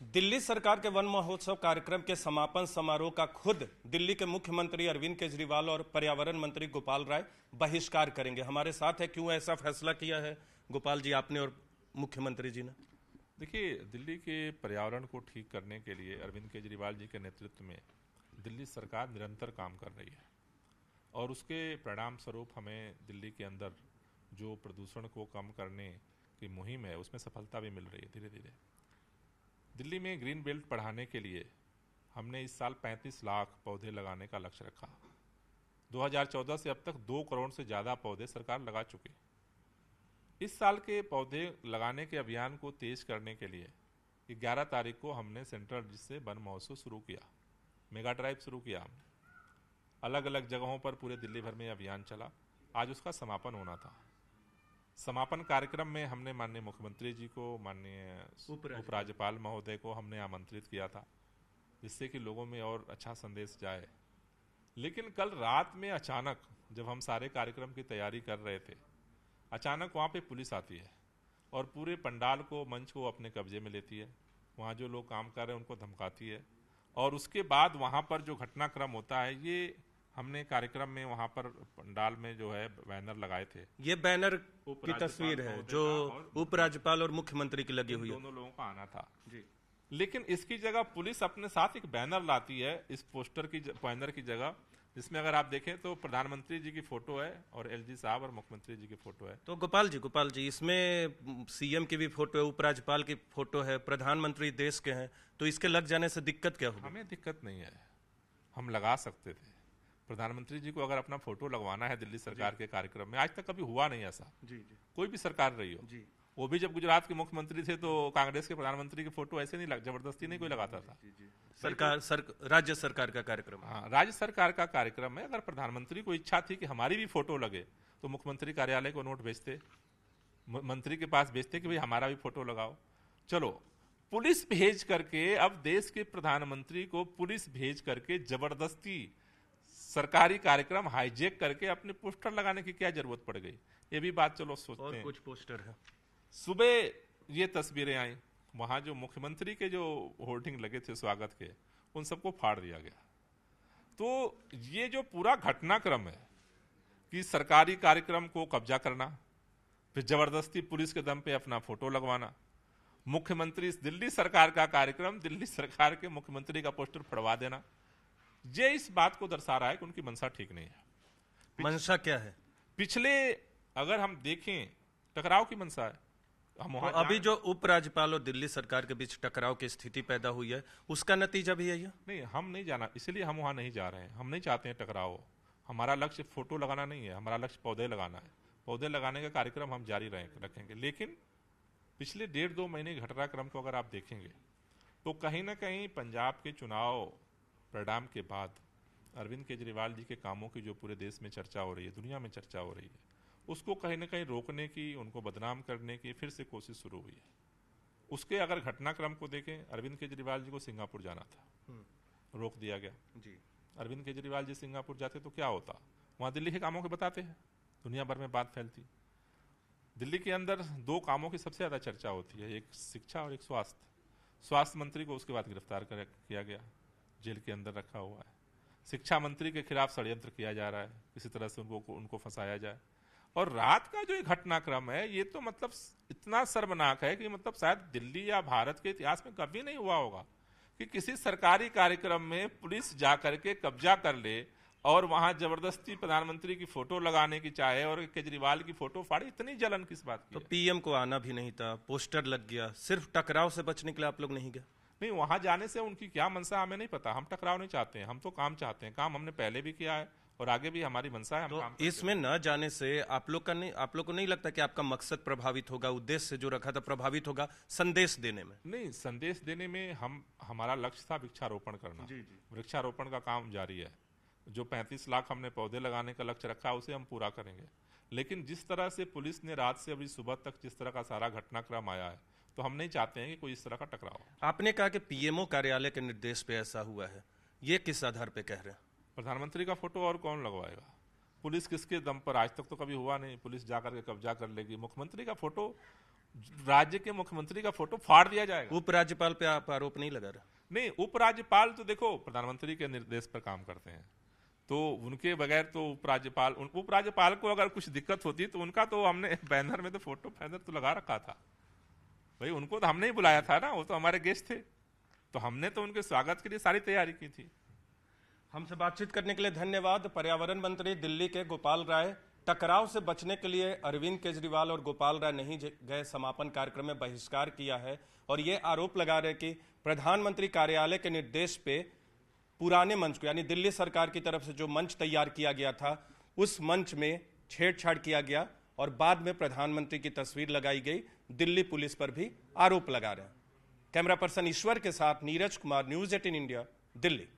दिल्ली सरकार के वन महोत्सव कार्यक्रम के समापन समारोह का खुद दिल्ली के मुख्यमंत्री अरविंद केजरीवाल और पर्यावरण मंत्री गोपाल राय बहिष्कार करेंगे। हमारे साथ है, क्यों ऐसा फैसला किया है गोपाल जी आपने और मुख्यमंत्री जी ने? देखिए, दिल्ली के पर्यावरण को ठीक करने के लिए अरविंद केजरीवाल जी के नेतृत्व में दिल्ली सरकार निरंतर काम कर रही है और उसके परिणाम स्वरूप हमें दिल्ली के अंदर जो प्रदूषण को कम करने की मुहिम है उसमें सफलता भी मिल रही है। धीरे धीरे दिल्ली में ग्रीन बेल्ट बढ़ाने के लिए हमने इस साल 35 लाख पौधे लगाने का लक्ष्य रखा। 2014 से अब तक 2 करोड़ से ज़्यादा पौधे सरकार लगा चुकी। इस साल के पौधे लगाने के अभियान को तेज करने के लिए 11 तारीख को हमने सेंट्रल से वन महोत्सव शुरू किया, मेगा ड्राइव शुरू किया। हमने अलग अलग जगहों पर पूरे दिल्ली भर में अभियान चला। आज उसका समापन होना था। समापन कार्यक्रम में हमने माननीय मुख्यमंत्री जी को, माननीय उपराज्यपाल महोदय को हमने आमंत्रित किया था, जिससे कि लोगों में और अच्छा संदेश जाए। लेकिन कल रात में अचानक जब हम सारे कार्यक्रम की तैयारी कर रहे थे, अचानक वहाँ पे पुलिस आती है और पूरे पंडाल को, मंच को अपने कब्जे में लेती है। वहाँ जो लोग काम कर रहे हैं उनको धमकाती है और उसके बाद वहाँ पर जो घटनाक्रम होता है, ये हमने कार्यक्रम में वहाँ पर पंडाल में जो है बैनर लगाए थे। ये बैनर की तस्वीर है जो उपराज्यपाल और मुख्यमंत्री की लगी हुई है। दोनों लोगों का आना था जी। लेकिन इसकी जगह पुलिस अपने साथ एक बैनर लाती है, इस पोस्टर की बैनर की जगह, जिसमें अगर आप देखें तो प्रधानमंत्री जी की फोटो है और एलजी साहब और मुख्यमंत्री जी की फोटो है। तो गोपाल जी इसमें सीएम की भी फोटो है, उपराज्यपाल की फोटो है, प्रधानमंत्री देश के हैं, तो इसके लग जाने से दिक्कत क्या होगी? हमें दिक्कत नहीं है, हम लगा सकते थे। प्रधानमंत्री जी को अगर अपना फोटो लगवाना है दिल्ली सरकार के कार्यक्रम में, आज तक कभी हुआ नहीं ऐसा। जी। कोई भी सरकार रही हो जी। वो भी जब गुजरात के मुख्यमंत्री थे तो कांग्रेस के प्रधानमंत्री की फोटो ऐसे नहीं जबरदस्ती नहीं कोई लगाता था। राज्य सरकार का कार्यक्रम। हाँ, राज्य सरकार का कार्यक्रम है। अगर प्रधानमंत्री को इच्छा थी कि हमारी भी फोटो लगे तो मुख्यमंत्री कार्यालय को नोट भेजते, मंत्री के पास भेजते कि भाई हमारा भी फोटो लगाओ। चलो, पुलिस भेज करके, अब देश के प्रधानमंत्री को पुलिस भेज करके जबरदस्ती सरकारी कार्यक्रम हाईजैक करके अपने पोस्टर लगाने की क्या जरूरत पड़ गई? ये भी बात चलो सोचते हैं। और कुछ पोस्टर है। सुबह ये तस्वीरें आई, वहां जो मुख्यमंत्री के जो होर्डिंग लगे थे स्वागत के, उन सबको फाड़ दिया गया। तो ये जो पूरा घटनाक्रम है कि सरकारी कार्यक्रम को कब्जा करना, फिर जबरदस्ती पुलिस के दम पे अपना फोटो लगवाना, मुख्यमंत्री दिल्ली सरकार का कार्यक्रम, दिल्ली सरकार के मुख्यमंत्री का पोस्टर फड़वा देना, ये इस बात को दर्शा रहा है कि उनकी मंशा ठीक नहीं है। मंशा क्या है? पिछले अगर हम देखें, टकराव की मंशा है। हम तो अभी जो उपराज्यपाल और दिल्ली सरकार के बीच टकराव की स्थिति पैदा हुई है, उसका नतीजा भी यही है? नहीं, हम नहीं जाना, इसलिए हम वहां नहीं जा रहे हैं। हम नहीं चाहते हैं टकराव हो। हमारा लक्ष्य फोटो लगाना नहीं है, हमारा लक्ष्य पौधे लगाना है। पौधे लगाने का कार्यक्रम हम जारी रखेंगे। लेकिन पिछले 1.5-2 महीने के घटनाक्रम को अगर आप देखेंगे तो कहीं ना कहीं पंजाब के चुनाव परिणाम के बाद अरविंद केजरीवाल जी के कामों की जो पूरे देश में चर्चा हो रही है, दुनिया में चर्चा हो रही है, उसको कहीं ना कहीं रोकने की, उनको बदनाम करने की फिर से कोशिश शुरू हुई है। उसके अगर घटनाक्रम को देखें, अरविंद केजरीवाल जी को सिंगापुर जाना था, रोक दिया गया जी। अरविंद केजरीवाल जी सिंगापुर जाते तो क्या होता? वहां दिल्ली के कामों के बताते हैं, दुनिया भर में बात फैलती। दिल्ली के अंदर 2 कामों की सबसे ज्यादा चर्चा होती है, एक शिक्षा और एक स्वास्थ्य। स्वास्थ्य मंत्री को उसके बाद गिरफ्तार किया गया, जेल के अंदर रखा हुआ है। शिक्षा मंत्री के खिलाफ षड्यंत्र किया जा रहा है, किसी तरह से उनको फंसाया जाए। और रात का जो घटनाक्रम है, ये तो मतलब इतना शर्मनाक है कि मतलब शायद दिल्ली या भारत के इतिहास में कभी नहीं हुआ होगा कि किसी सरकारी कार्यक्रम में पुलिस जाकर के कब्जा कर ले और वहां जबरदस्ती प्रधानमंत्री की फोटो लगाने की चाहे और केजरीवाल की फोटो फाड़े। इतनी जलन किस बात की? तो पीएम को आना भी नहीं था, पोस्टर लग गया, सिर्फ टकराव से बचने के लिए आप लोग नहीं गए? नहीं, वहां जाने से उनकी क्या मंशा हमें नहीं पता। हम टकराव नहीं चाहते हैं, हम तो काम चाहते हैं। काम हमने पहले भी किया है और आगे भी हमारी मंशा है। तो इसमें न जाने से आप लोग को नहीं लगता कि आपका मकसद प्रभावित होगा, उद्देश्य जो रखा था प्रभावित होगा संदेश देने में? नहीं, संदेश देने में हमारा लक्ष्य था वृक्षारोपण करना। जी। वृक्षारोपण का काम जारी है। जो 35 लाख हमने पौधे लगाने का लक्ष्य रखा, उसे हम पूरा करेंगे। लेकिन जिस तरह से पुलिस ने रात से अभी सुबह तक जिस तरह का सारा घटनाक्रम आया है, तो हम नहीं चाहते हैं कि कोई इस तरह का टकराव हो। आपने कहा कि पीएमओ कार्यालय के निर्देश पे ऐसा हुआ है, ये किस आधार पे कह रहे हैं? प्रधानमंत्री का फोटो और कौन लगवाएगा? पुलिस किसके दम पर? आज तक तो कभी हुआ नहीं, पुलिस जाकर के कब्जा कर लेगी। मुख्यमंत्री का फोटो राज्य के मुख्यमंत्री का फोटो फाड़ दिया जाएगा। उपराज्यपाल पे आप आरोप नहीं लगा रहे? नहीं, उपराज्यपाल तो देखो प्रधानमंत्री के निर्देश पर काम करते हैं, तो उनके बगैर तो उपराज्यपाल को अगर कुछ दिक्कत होती तो उनका तो हमने बैनर में तो फोटो बैनर तो लगा रखा था भाई, उनको तो हमने ही बुलाया था ना, वो तो हमारे गेस्ट थे, तो हमने तो उनके स्वागत के लिए सारी तैयारी की थी। हमसे बातचीत करने के लिए धन्यवाद। पर्यावरण मंत्री दिल्ली के गोपाल राय। टकराव से बचने के लिए अरविंद केजरीवाल और गोपाल राय नहीं गए, समापन कार्यक्रम में बहिष्कार किया है और ये आरोप लगा रहे कि प्रधानमंत्री कार्यालय के निर्देश पे पुराने मंच को, यानी दिल्ली सरकार की तरफ से जो मंच तैयार किया गया था, उस मंच में छेड़छाड़ किया गया और बाद में प्रधानमंत्री की तस्वीर लगाई गई। दिल्ली पुलिस पर भी आरोप लगा रहे हैं। कैमरा पर्सन ईश्वर के साथ नीरज कुमार, न्यूज़ 18 इंडिया, दिल्ली।